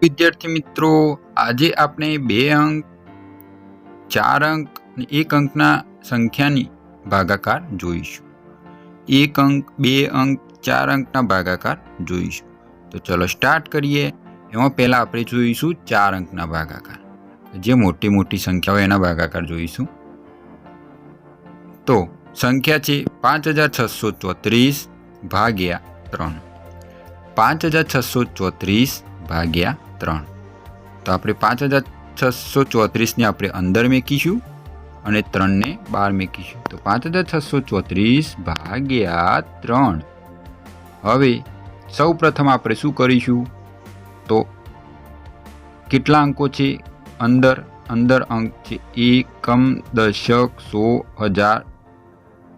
વિદ્યાર્થી મિત્રો, આજે આપણે 2 અંક, 4 અંક અને 1 અંકના સંખ્યાની ભાગાકાર જોઈશું. 1 અંક, 2 અંક, 4 અંકના ભાગાકાર જોઈશું. તો ચલો સ્ટાર્ટ કરીએ. એમાં પહેલાં આપણે જોઈશું 4 અંકના ભાગાકાર. જે મોટી મોટી સંખ્યા હોય એના ભાગાકાર જોઈશું. તો સંખ્યા છે 5634 ભાગ્યા 3. 5634 ભાગ્યા 3. તો આપણે 5634ને આપણે અંદર મેકીશું અને 3ને બહાર મેકીશું. તો 5634 ભાગ્યા 3. હવે સૌ પ્રથમ આપણે શું કરીશું? તો કેટલા અંકો છે? અંદર અંક છે એકમ, દશક, 100, 1000.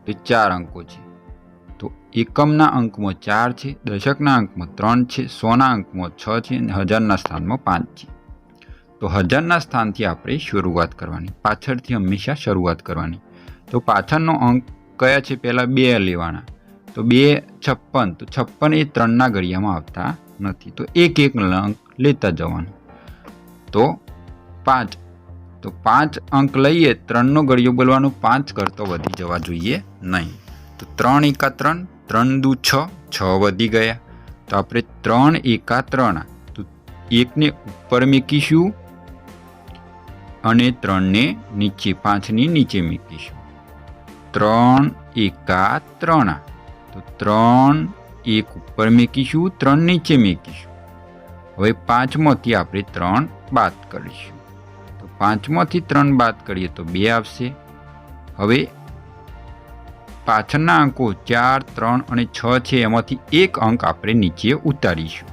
તો 4 અંકો છે. તો એકમના અંકમાં 4 છે, દશકના અંકમાં 3 છે, 100ના અંકમાં 6 છે અને 1000ના સ્થાનમાં 5 છે. તો 1000ના સ્થાનથી આપણે શરૂઆત કરવાની, પાછળથી હંમેશા શરૂઆત કરવાની. તો પાછળનો અંક કયા છે? પહેલાં 2 લેવાના. તો 2 56. તો 56 એ 3ના ઘડિયામાં આવતા નથી. તો એક અંક લેતા જવાનો. તો 5. તો 5 અંક લઈએ, 3નો ઘડિયો બોલવાનો, 5 કરતો વધી જવા જોઈએ નહીં. તો 3 એકા 3, 3 દુ 6, 6 વધી ગયા. તો આપણે 3 એકા 3. તો 1ને ઉપર મૂકીશું અને 3ને નીચે, 5ની નીચે મૂકીશું. 3 એકા 3. તો 3 1 ઉપર મૂકીશું, 3 નીચે મૂકીશું. હવે 5માંથી આપણે 3 બાદ કરીશું. તો 5માંથી 3 બાદ કરીએ તો 2 આવશે. હવે પાછળના અંકો 4, 3 અને 6 છે, એમાંથી એક અંક આપણે નીચે ઉતારીશું.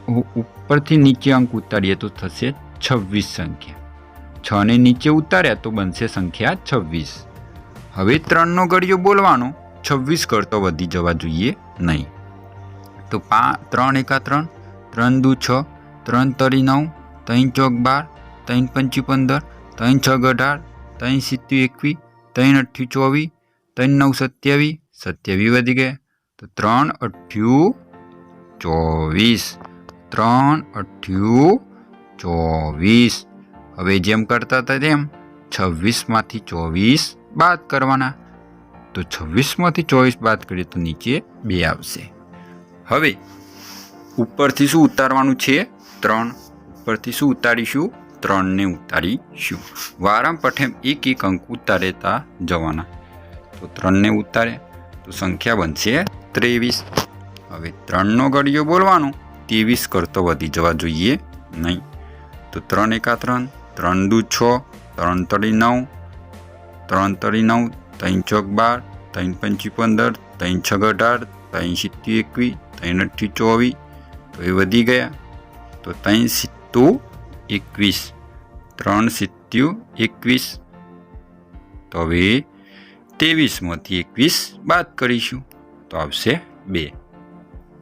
તો ઉપરથી નીચે અંક ઉતારીએ તો થશે 26 સંખ્યા. 6ને નીચે ઉતાર્યા તો બનશે સંખ્યા 26. હવે 3નો ઘડિયો બોલવાનો, 26 કરતો વધી જવા જોઈએ નહીં. તો 3 એકા 3, 3 દુ 6, 3 તરી 9, 3 ચોક 12, 3 પંચી 15, 3 છગ 18, 3 સિત્તી 21, 3 અઠ્ઠી 24, 3 9 27, 27 વધી ગયા. તો 3 અઠ્ઠ્યું 24. 3 અઠ્ઠ્યું 24. હવે જેમ કરતા હતા તેમ 26માંથી 24 બાદ કરવાના. તો 26માંથી 24 બાદ કરીએ તો નીચે 2 આવશે. હવે ઉપરથી શું ઉતારવાનું છે? 3. ઉપરથી શું ઉતારીશું? 3ને ઉતારીશું. વારામપઠેમ એક અંક ઉતારેતા જવાના. તો 3ને ઉતારે તો સંખ્યા બનશે 23. હવે 3નો ઘડિયો બોલવાનો, 23 કરતો વધી જવા જોઈએ નહીં. તો 3 એકા 3, 3 દુ 6, 3 તરી 9, 3 તરી 9, 3 ચોક 12, 3 પંચી 15, 3 છગ 18, 3 સિત્તી 21, 3 અઠ્ઠી 24. તો એ વધી ગયા. તો 3 સિત્તું 21, 3 સિત્ત્યું 21. તો હવે 23માંથી 21 બાદ કરીશું તો આવશે 2.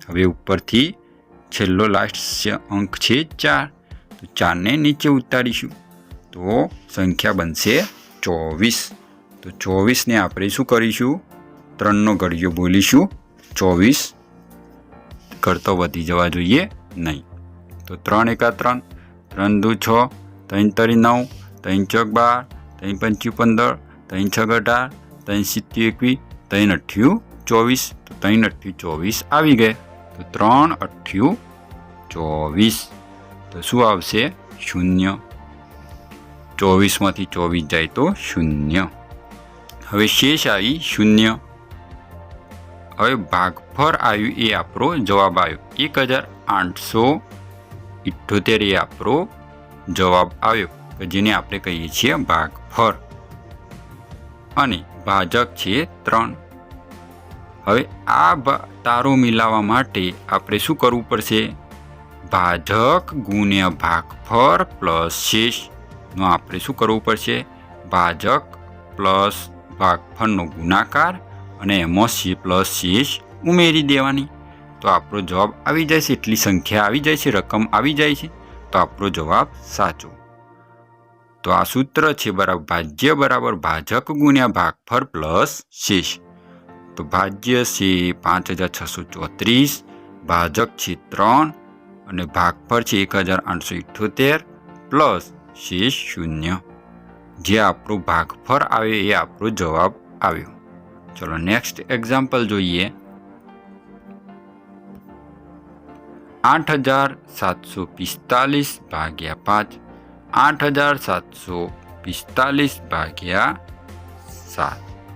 હવે ઉપરથી છેલ્લો લાસ્ટ અંક છે 4. તો 4ને નીચે ઉતારીશું તો સંખ્યા બનશે 24. તો 24ને આપણે શું કરીશું? 3નો ઘડિયો બોલીશું, 24 કરતો વધી જવા જોઈએ નહીં. તો 3 એકા 3, 3 દુ 6, 3 તરી 9, 3 ચોક 12, 3 પંચી 15, 3 છગ 18, 3 સિત્તી 21, 3 અઠ્ઠ્યું 24. તો 3 અઠ્ઠ્યું 24 આવી ગયા. તો 3 અઠ્ઠ્યું 24. તો શું આવશે? 0. 24માંથી 24 જાય તો 0. હવે શેષ આવી 0. હવે ભાગફળ આવ્યું એ આપણો જવાબ આવ્યો. 1878 એ આપણો જવાબ આવ્યો, જેને આપણે કહીએ છીએ ભાગફળ. અને ભાજક છે 3. હવે આ તારો મિલાવવા માટે આપણે શું કરવું પડશે? ભાજક ગુણ્યા ભાગફળ પ્લસ શેષનો આપણે શું કરવું પડશે? ભાજક પ્લસ ભાગફળનો ગુણાકાર અને એમાં પ્લસ શેષ ઉમેરી દેવાની. તો આપણો જવાબ આવી જાય છે. એટલી સંખ્યા આવી જાય છે, રકમ આવી જાય છે, તો આપણો જવાબ સાચો. તો આ સૂત્ર છે ભાજ્ય બરાબર ભાજક ગુણ્યા ભાગફળ પ્લસ શેષ. તો ભાજ્ય છે 5634, ભાજક છે 3 અને ભાગફળ છે 1878 પ્લસ શેષ 0, જે આપણું ભાગફળ આવે એ આપણો જવાબ આવ્યો. ચલો નેક્સ્ટ એક્ઝામ્પલ જોઈએ. 8745 ભાગ્યા 5, 8745 ભાગ્યા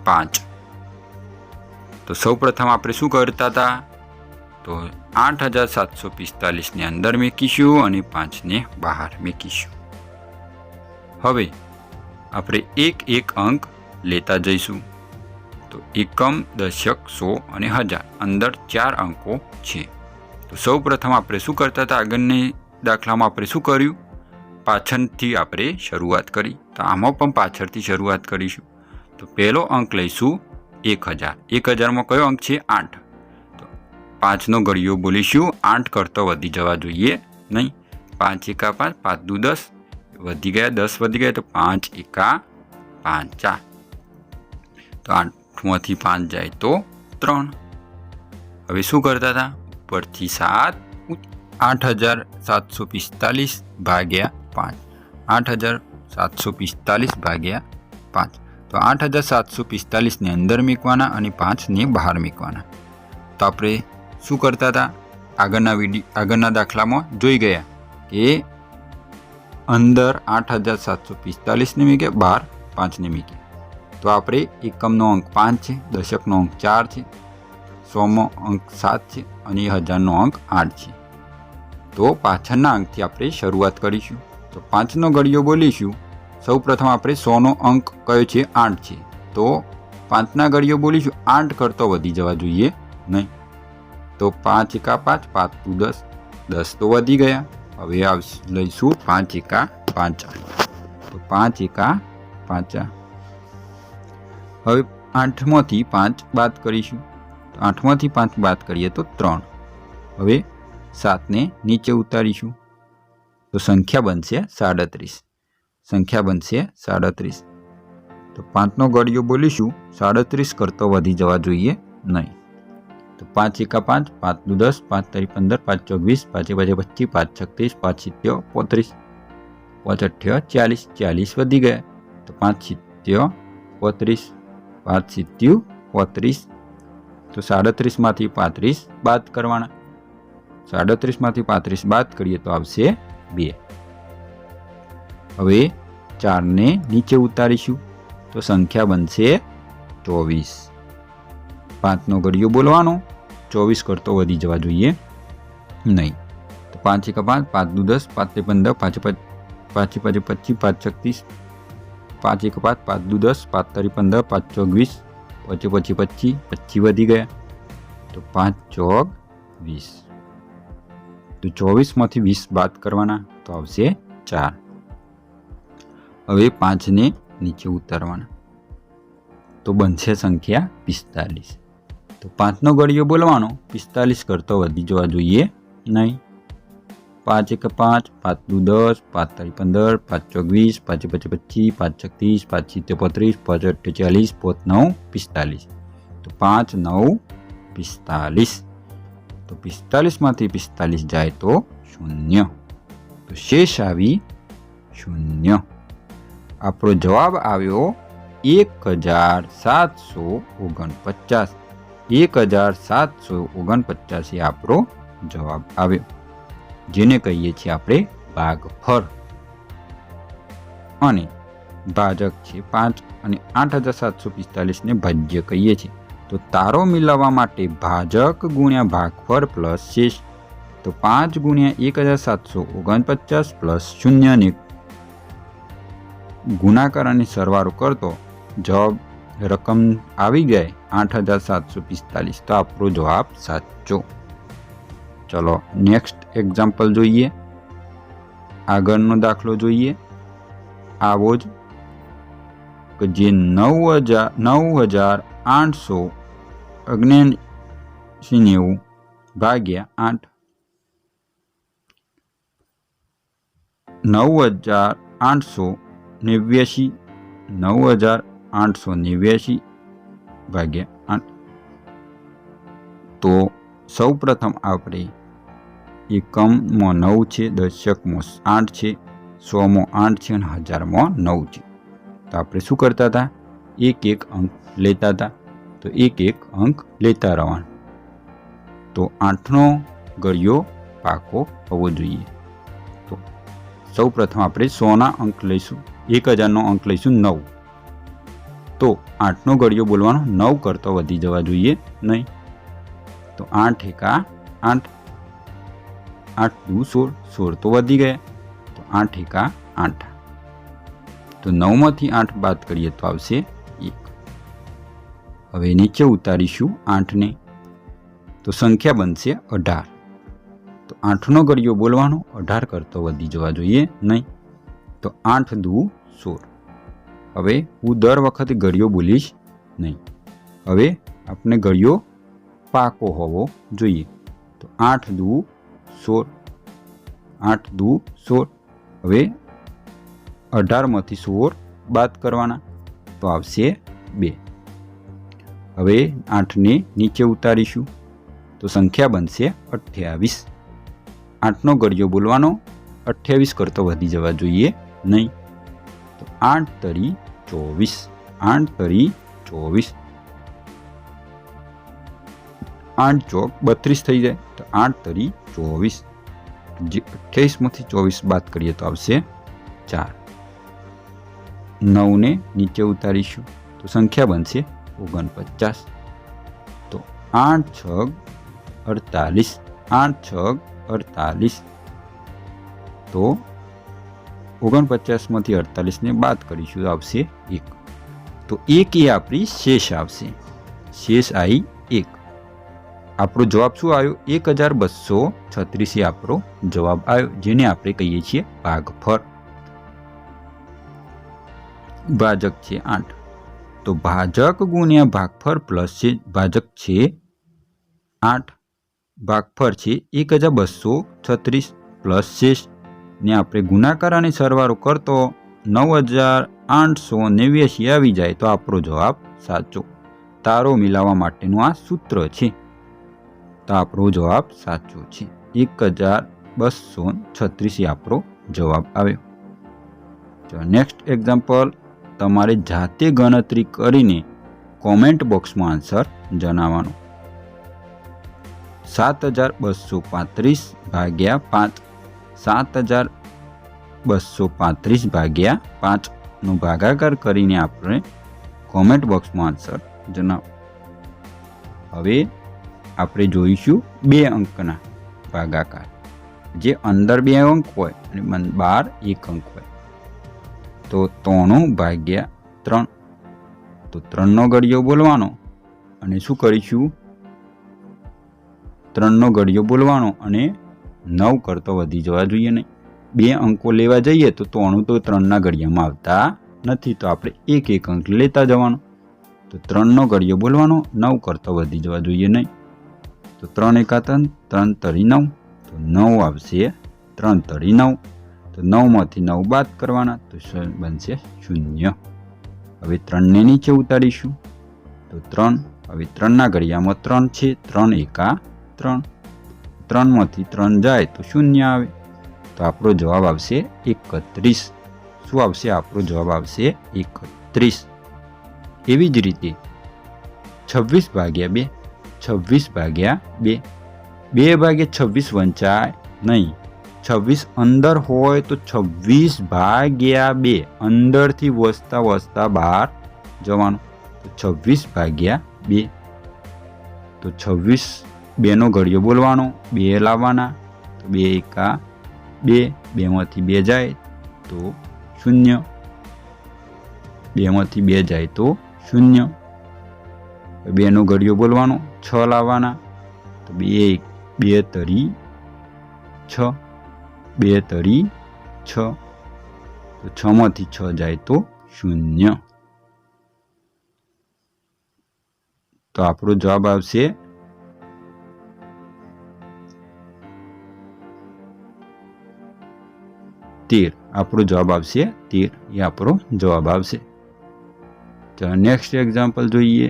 5. તો સૌ પ્રથમ આપણે શું કરતા હતા? તો 8745 ને અંદર મૂકીશું અને 5 ને બહાર મૂકીશું. હવે આપણે એક અંક લેતા જઈશું. તો એકમ, દશક, સો અને હજાર અંદર 4 અંકો છે. તો સૌ પ્રથમ આપણે શું કરતા હતા? આગળની દાખલામાં આપણે શું કર્યું? પાછળથી આપણે શરૂઆત કરી. તો આમાં પણ પાછળથી શરૂઆત કરીશું. તો પહેલો અંક લઈશું 1000. 1000માં કયો અંક છે? 8. તો 5નો ઘડિયો બોલીશું. 8 કરતો વધી જવા જોઈએ નહીં. 5 એકા 5, 5 દુ 10 વધી ગયા, 10 વધી ગયા, તો 5 એકા 5. તો 8માંથી 5 જાય તો 3. હવે શું કરતા હતા? ઉપરથી 7. 8745 ભાગ્યા 5, 8745 ભાગ્યા 5. તો 8745 ને અંદર મૂકવાના અને 5 ને બહાર મૂકવાના. તો આપણે શું કરતા હતા? આગળના દાખલામાં જોઈ ગયા કે અંદર 8745 ને મૂકે, બહાર 5 ને મૂકે. તો આપણે એકમનો અંક 5 છે, દશકનો અંક 4 છે, 100મો અંક 7 છે અને 1000નો અંક 8 છે. તો પાછળના અંકથી આપણે શરૂઆત કરીશું. તો 5નો ઘડિયો બોલીશું. સૌ પ્રથમ આપણે 100નો અંક કયો છે? 8 છે. તો 5ના ઘડિયો બોલીશું. 8 કરતો વધી જવા જોઈએ નહીં. તો 5 એકા 5, 5 દુ 10, 10 તો વધી ગયા. હવે લઈશું 5 એકા 5. તો 5 એકા 5. હવે 8માંથી 5 બાદ કરીશું. તો 8માંથી 5 બાદ કરીએ તો 3. હવે 7ને નીચે ઉતારીશું. તો સંખ્યા બનશે 37. સંખ્યા બનશે 37. તો 5નો ઘડિયો બોલીશું. 37 કરતો વધી જવા જોઈએ નહીં. તો 5 એકા 5, 5 દુ 10, 5 તરી 15, 5 ચોક 20, 5 5 25, 5 36, 5 સિત્યો 35, 5 અઠ્યો 40, 40 વધી ગયા. તો 5 સિત્યો 35, 5 સિત્યું 35. તો 37માંથી 35 બાદ કરવાના. 37માંથી 35 બાદ કરીએ તો આવશે 2. હવે 4ને નીચે ઉતારીશું. તો સંખ્યા બનશે 24. 5નો ઘડિયો બોલવાનો. 24 કરતો વધી જવા જોઈએ નહીં. તો 5 એકા 5, 5 દુ 10, 5 તરી 15, 5 5 25, 5 36, 5 એકા 5, 5 દુ 10, 5 તરી 15, 5 ચોક 20, 5 25, 25 વધી ગયા. તો 5 ચોક 20. તો 24માંથી 20 બાદ કરવાના. તો આવશે 4. હવે 5ને નીચે ઉતારવાના. તો બનશે સંખ્યા 45. તો 5નો ઘડિયો બોલવાનો. 45 કરતો વધી જવા જોઈએ નહીં. 5 એકા 5, 5 દુ 10, 5 તરી 15, 5 ચોક 20, 5 25, 5 36, 5 સિત્યો 35, 5 અઠ્યો 40, 5 9 45. તો 5 9 45. તો 45માંથી 45 જાય તો 0. તો શેષ આવી 0. આપણો જવાબ આવ્યો 1749. 1749 એ આપણો જવાબ આવ્યો, જેને કહીએ છીએ આપણે ભાગફળ. અને ભાજક છે 5 અને 8745 ને ભાજ્ય કહીએ છીએ. તો તારો મેળવવા માટે ભાજક ગુણ્યા ભાગફળ પ્લસ શેષ. તો 5 ગુણ્યા 1749 પ્લસ 0 ને ગુણાકાર અને સરવાળો કરતો જવાબ રકમ આવી ગઈ 8745. તો આપણો જવાબ સાચો. ચલો નેક્સ્ટ એક્ઝામ્પલ જોઈએ. આગળનો દાખલો જોઈએ. આવો જ કે જે 9890 ભાગ્યા 8. 9889 ભાગ્યા 8. તો સૌ પ્રથમ આપણે એકમમાં 9 છે, દશકમાં 8 છે, 100માં 8 છે અને 1000માં 9 છે. તો આપણે શું કરતા હતા? એક એક અંક લેતા હતા. તો એક એક અંક લેતા રહેવાનું. તો 8નો ઘડિયો પાકો હોવો જોઈએ. તો સૌ પ્રથમ આપણે 100ના અંક લઈશું, 1000નો અંક લઈશું 9. તો 8નો ઘડિયો બોલવાનો 9 કરતો વધી જવા જોઈએ નહીં. તો 8 એકા 8, 8 દુ 16, 16 તો વધી ગયા. તો 8 એકા 8. તો 9માંથી 8 બાદ કરીએ તો આવશે 1. હવે નીચે ઉતારીશું 8ને. તો સંખ્યા બનશે 18. તો 8નો ઘડિયો બોલવાનો 18 કરતો વધી જવા જોઈએ નહીં. તો 8 દુ 16. હવે હું દર વખતે ઘડિયો બોલીશ નહીં. હવે આપણે ઘડિયો પાકો હોવો જોઈએ. તો 8 દુ 16, 8 દુ 16. હવે 18માંથી 16 બાદ કરવાના તો આવશે 2. હવે 8ને નીચે ઉતારીશું તો સંખ્યા બનશે 28. 8નો ઘડિયો બોલવાનો 28 કરતો વધી જવા જોઈએ નહીં. તો 8 તરી 24, 8 તરી 24. 8 ચોક 32 થઈ જાય. તો 8 તરી 24. જે 28માંથી 24 બાદ કરીએ તો આવશે 4. 9ને નીચે ઉતારીશું તો સંખ્યા બનશે 49. તો 8 છગ 48, 8 છગ 48. તો 49માંથી 48ને બાદ કરીશું આવશે 1. તો 1 એ આપણી શેષ આવશે. શેષ આવી 1. આપણો જવાબ શું આવ્યો? 1236 એ આપણો જવાબ આવ્યો, જેને આપણે કહીએ છીએ ભાગફળ. ભાજક છે 8. તો ભાજક ગુણ્યા ભાગફળ પ્લસ છે, ભાજક છે 8, ભાગફળ છે 1236 પ્લસ શેષ ને આપણે ગુણાકાર અને સરવાળો કરતો 9889 આવી જાય તો આપણો જવાબ સાચો. તારો મિલાવવા માટેનું આ સૂત્ર છે. તો આપણો જવાબ સાચો છે. 1236 એ આપણો જવાબ આવ્યો. તો નેક્સ્ટ એક્ઝામ્પલ, તમારે જાતે ગણતરી કરીને કોમેન્ટ બોક્સમાં આન્સર જણાવવાનો. 7235 ભાગ્યા 5, 7235 ભાગ્યા 5 નો ભાગાકાર કરીને આપણે કોમેન્ટ બોક્સમાં આન્સર જણાવો. હવે આપણે જોઈશું 2 અંકના ભાગાકાર, જે અંદર 2 અંક હોય અને બહાર 1 અંક હોય. તો 93 ભાગ્યા 3. તો 3નો ઘડિયો બોલવાનો અને શું કરીશું? 3નો ઘડિયો બોલવાનો અને 9 કરતો વધી જવા જોઈએ નહીં. 2 અંકો લેવા જઈએ તો 93 તો 3ના ઘડિયામાં આવતા નથી. તો આપણે 1 અંક લેતા જવાનો. તો 3નો ઘડિયો બોલવાનો 9 કરતો વધી જવા જોઈએ નહીં. તો 3 એકા 3, 3 તરી 9. તો 9 આવશે 3 તરી 9. તો 9માંથી 9 બાદ કરવાના તો બનશે 0. હવે 3ને નીચે ઉતારીશું તો 3. હવે 3ના ઘડિયામાં 3 છે. 3 એકા 3. 3માંથી 3 જાય તો 0 આવે. તો આપણો જવાબ આવશે 31. શું આવશે? આપણો જવાબ આવશે 31. એવી જ રીતે 26 ભાગ્યા 2. 26 ભાગ્યા 2. 2 ભાગ્યા 26 વંચાય નહીં. 26 અંદર હોય તો 26 ભાગ્યા 2 અંદરથી વસતા બહાર જવાનું. તો 26 ભાગ્યા 2. તો 26 2નો ઘડિયો બોલવાનો, 2 લાવવાના. તો 2 એકા 2, 2માંથી 2 જાય તો 0. 2માંથી 2 જાય તો 0. 2નો ઘડિયો બોલવાનો, 6 લાવવાના. તો 2 તરી 6, 2 તરી 6. તો 6માંથી 6 જાય તો 0. તો આપણો જવાબ આવશે 13. આપણો જવાબ આવશે 13. એ આપણો જવાબ આવશે. ચાલો નેક્સ્ટ એક્ઝામ્પલ જોઈએ.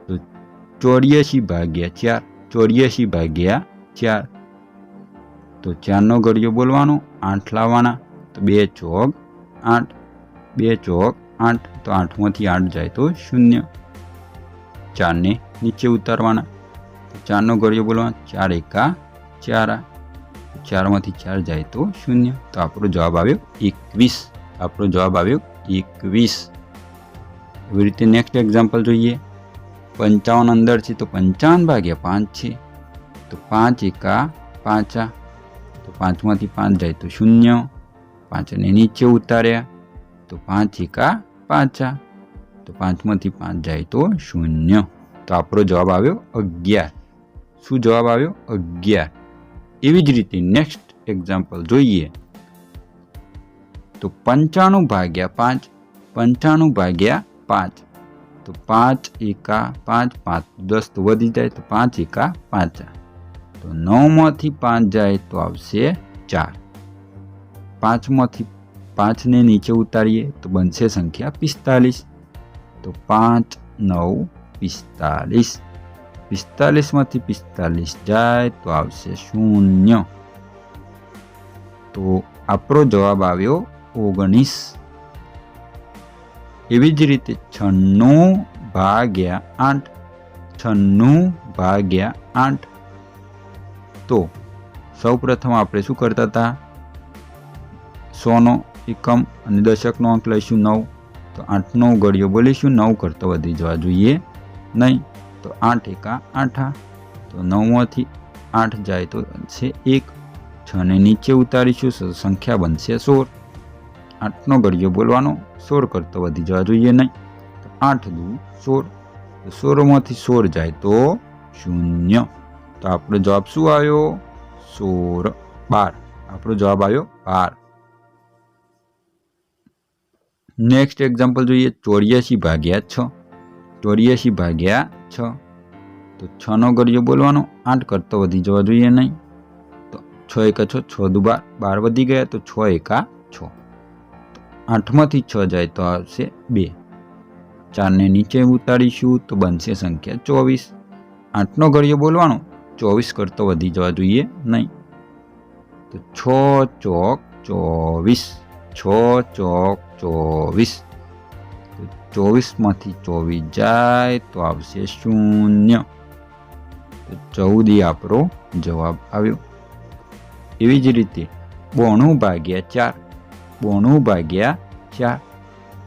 તો 84 ભાગ્યા 4. 84 ભાગ્યા 4. તો 4નો ઘડિયો બોલવાનો, 8 લાવવાના, તો 2 ચોક 8, 2 ચોક 8, તો 8માંથી 8 જાય તો 0. 4ને નીચે ઉતારવાના, તો 4નો ઘડિયો બોલવાનો, 4 એકા 4, 4માંથી 4 જાય તો 0. તો આપણો જવાબ આવ્યો 21. આપણો જવાબ આવ્યો 21. એવી રીતે નેક્સ્ટ એક્ઝામ્પલ જોઈએ. 55 અંદર છે તો 55 ભાગ્યા 5 છે, તો 5 એકા 5, તો 5માંથી 5 જાય તો 0. 5ને નીચે ઉતાર્યા, તો 5 એકા 5, તો 5માંથી 5 જાય તો 0. તો આપણો જવાબ આવ્યો 11. શું જવાબ આવ્યો? 11. એવી જ રીતે નેક્સ્ટ એક્ઝામ્પલ જોઈએ. તો 95 ભાગ્યા 5, 95 ભાગ્યા 5, તો 5 એકા 5, 5 10 તો વધી જાય, તો 5 એકા 5, તો 9માંથી 5 જાય તો આવશે 4. 5માંથી 5ને નીચે ઉતારીએ તો બનશે સંખ્યા 45, તો 5 9 45. 45માંથી 45 જાય તો આવશે 0. તો આપણો જવાબ આવ્યો 19. એવી જ રીતે 96 ભાગ્યા 8, 96 ભાગ્યા 8, તો સૌપ્રથમ આપણે શું કરતા હતા? 100નો એકમ અને દશકનો અંક લઈશું 9, તો 8નો ઘડિયો બોલીશું. 9 કરતો વધી જવા જોઈએ નહીં, તો 8 એકા 8, તો 9માંથી 8 જાય તો બનશે 1. 6ને નીચે ઉતારીશું, સંખ્યા બનશે 16. 8નો ઘડિયો બોલવાનો, 16 કરતો વધી જવા જોઈએ નહીં, તો 8 દુ 16, તો 16માંથી 16 જાય તો 0. તો આપણો જવાબ શું આવ્યો? 16 12. આપણો જવાબ આવ્યો 12. નેક્સ્ટ એક્ઝામ્પલ જોઈએ. 84 ભાગ્યા 6, 84 ભાગ્યા 6, તો 6નો ઘડિયો બોલવાનો, 8 કરતો વધી જવા જોઈએ નહીં, તો 6 એકા 6, 6 દુ 12, 12 વધી ગયા, તો 6 એકા 6, 8માંથી 6 જાય તો આવશે 2. 4ને નીચે ઉતારીશું તો બનશે સંખ્યા 24. 8નો ઘડિયો બોલવાનો, 24 કરતો વધી જવા જોઈએ નહીં, તો 6 ચોક 24, 6 ચોક 24, તો 24માંથી 24 જાય તો આવશે 0. તો 14 આપણો જવાબ આવ્યો. એવી જ રીતે 92 ભાગ્યા 4, 92 ભાગ્યા 4,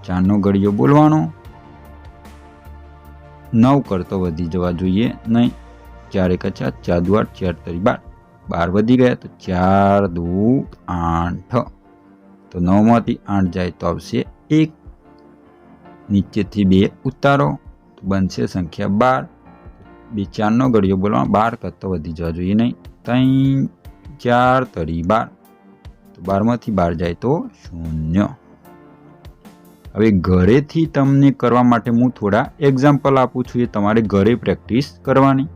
4નો ઘડિયો બોલવાનો, 9 કરતો વધી જવા જોઈએ નહીં, 4 એકા 4, 4 દુ 8, 4 તરી 12, 12 વધી ગયા, તો 4 દુ 8, તો 9માંથી 8 જાય તો આવશે 1. નીચેથી 2 ઉતારો તો બનશે સંખ્યા 12. 2 4નો ઘડિયો બોલવાનો, 12 કરતો વધી જવા જોઈએ નહીં, 3 4 તરી 12, તો 12માંથી 12 જાય તો 0. હવે ઘરેથી તમને કરવા માટે હું થોડા એક્ઝામ્પલ આપું છું, એ તમારે ઘરે પ્રેક્ટિસ કરવાની.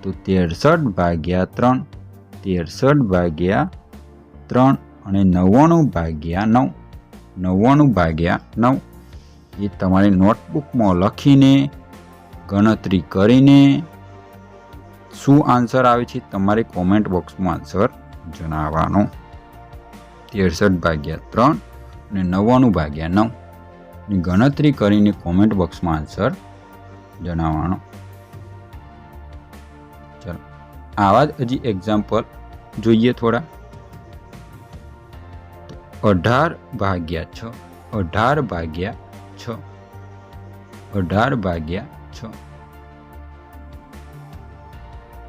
તો 63 ભાગ્યા 3, 63 ભાગ્યા 3 અને 99 ભાગ્યા 9, 99 ભાગ્યા 9, એ તમારે નોટબુકમાં લખીને ગણતરી કરીને શું આન્સર આવે છે તમારે કોમેન્ટ બોક્સમાં આન્સર જણાવવાનો. 63 ભાગ્યા 3 અને 99 ભાગ્યા 9 ની ગણતરી કરીને કોમેન્ટ બોક્સમાં આન્સર જણાવવાનો. ચલો આવા જ હજી એક્ઝામ્પલ જોઈએ થોડા. 18 ભાગ્યા 6, 18 ભાગ્યા 6, 18 ભાગ્યા 6,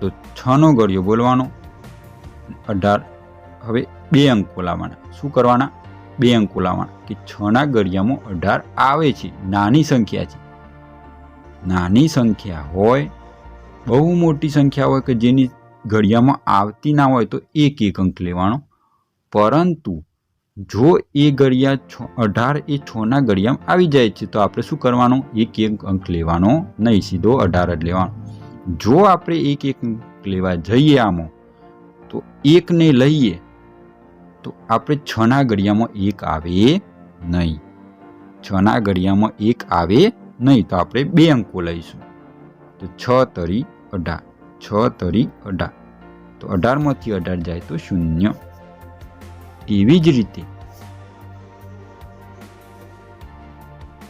તો 6નો ઘડિયો બોલવાનો, 18. હવે 2 અંક બોલાવવાના. શું કરવાના? 2 અંક બોલાવવાના કે 6ના ઘડિયામાં 18 આવે છે. નાની સંખ્યા છે. નાની સંખ્યા હોય, બહુ મોટી સંખ્યા હોય કે જેની ઘડિયામાં આવતી ના હોય તો 1 અંક લેવાનો. પરંતુ જો એ ઘડિયા 18 એ 6ના ઘડિયામાં આવી જાય છે તો આપણે શું કરવાનું? 1 અંક લેવાનો નહીં, સીધો 18 જ લેવાનો. જો આપણે 1 અંક લેવા જઈએ આમાં તો 1ને લઈએ તો આપણે 6ના ઘડિયામાં 1 આવે નહીં. 6ના ઘડિયામાં 1 આવે નહીં તો આપણે 2 અંકો લઈશું. તો 6 તરી 18, 6 તરી 18, તો 18માંથી 18 જાય તો 0. એવી જ રીતે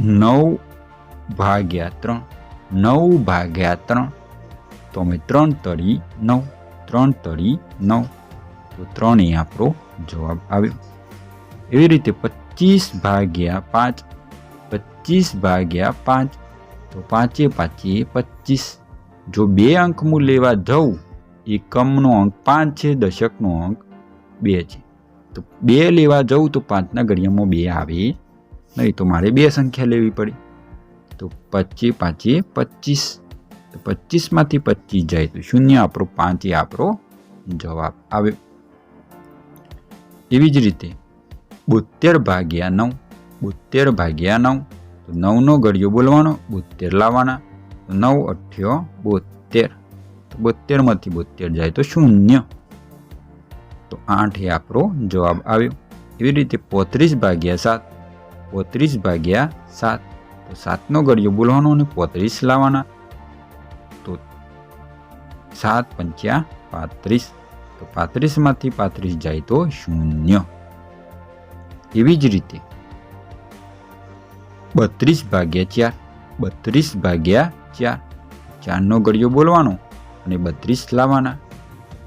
9 ભાગ્યા 3, 9 ભાગ્યા 3, તો અમે 3 તળી 9, 3 તળી 9, તો 3 એ આપણો જવાબ આવ્યો. એવી રીતે 25 ભાગ્યા 5, 25 ભાગ્યા 5, તો 5 એ 5 એ 25. જો 2 અંકનું લેવા જવું, એકમનો અંક 5 છે, દશકનો અંક 2 છે, તો 2 લેવા જવું તો 5ના ઘડિયામાં 2 આવે નહીં, તો મારે 2 સંખ્યા લેવી પડી. તો 25 5 એ 25, તો 25માંથી 25 જાય તો 0, આપણો 5 એ આપણો જવાબ આવ્યો. એવી જ રીતે 72 ભાગ્યા 9, 72 ભાગ્યા 9, તો 9નો ઘડિયો બોલવાનો, 72 લાવવાના, તો 9 8 72, તો 72માંથી 72 જાય તો 0, તો 8 એ આપણો જવાબ આવ્યો. એવી રીતે 35 ભાગ્યા 7, 35 ભાગ્યા 7, તો 7નો ઘડિયો બોલવાનો અને 35 લાવવાના, તો 7 5 35, તો 35માંથી 35 જાય તો 0. એવી જ રીતે 32 ભાગ્યા 4, 32 ભાગ્યા 4, 4નો ઘડિયો બોલવાનો અને 32 લાવવાના.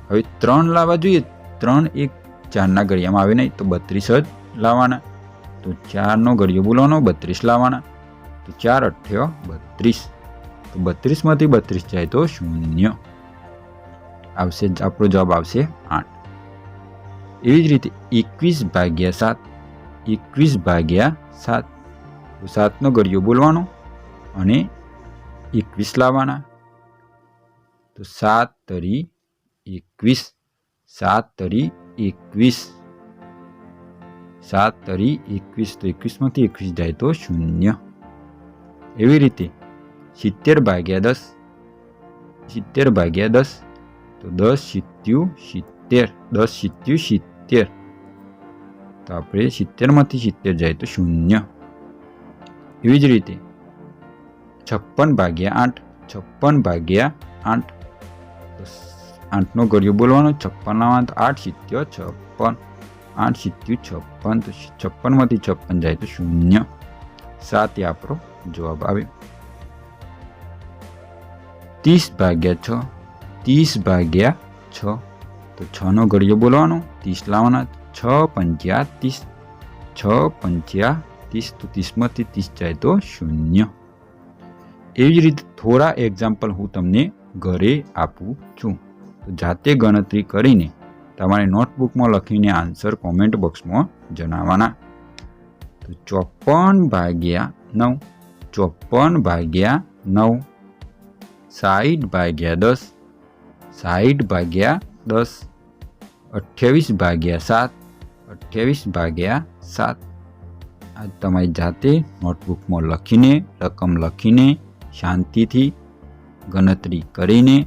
હવે 3 લાવવા જોઈએ, 3 એક 4ના ઘડિયામાં આવે નહીં, તો 32 જ લાવવાના, તો 4નો ઘડિયો બોલવાનો, 32 લાવવાના, તો 4 8 32, તો 32માંથી 32 જાય તો 0 આવશે. આપણો જવાબ આવશે 8. એવી જ રીતે 21 ભાગ્યા 7, 21 ભાગ્યા 7, તો 7નો ઘડિયો બોલવાનો અને 21 લાવવાના, તો 7 તરી 21, 7 તરી 21, 7 તરી 21, તો 21માંથી 21 જાય તો 0. એવી રીતે 70 ભાગ્યા 10, 70 ભાગ્યા 10, તો 10 7 70, 10 7 70, તો આપણે 70માંથી 70 જાય તો 0. એવી જ રીતે 56 ભાગ્યા 8, 56 ભાગ્યા 8, તો 8નો ઘડિયો બોલવાનો, 56 લાવવાનો, તો 8 7 56, 8 7 56, તો 56માંથી 56 જાય તો 0. 7 એ આપણો જવાબ આવ્યો. 30 ભાગ્યા 6, 30 ભાગ્યા 6, તો 6નો ઘડિયો બોલવાનો, 30 લાવવાના, 6 5 30, 6 5 30, તો 30માંથી 30 જાય તો 0. એવી જ રીતે થોડા એક્ઝામ્પલ હું તમને ઘરે આપું છું, તો જાતે ગણતરી કરીને તમારે નોટબુકમાં લખીને આન્સર કોમેન્ટ બોક્સમાં જણાવવાના. તો 54 ભાગ્યા 9, 54 ભાગ્યા 9, 60 ભાગ્યા 10, 60 ભાગ્યા 10, 28 ભાગ્યા 7, 28 ભાગ્યા 7. આ તમારી જાતે નોટબુકમાં લખીને, રકમ લખીને, શાંતિથી ગણતરી કરીને,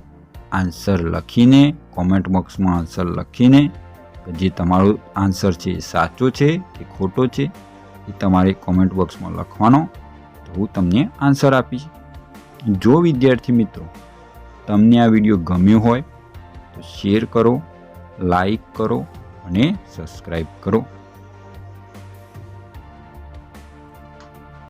આન્સર લખીને, કોમેન્ટ બોક્સમાં આન્સર લખીને, જે તમારો આન્સર છે એ સાચો છે કે ખોટો છે એ તમારે કોમેન્ટ બોક્સમાં લખવાનો, તો હું તમને આન્સર આપીશ. જો વિદ્યાર્થી મિત્રો તમને આ વિડીયો ગમ્યો હોય તો શેર કરો, લાઈક કરો અને સબસ્ક્રાઈબ કરો.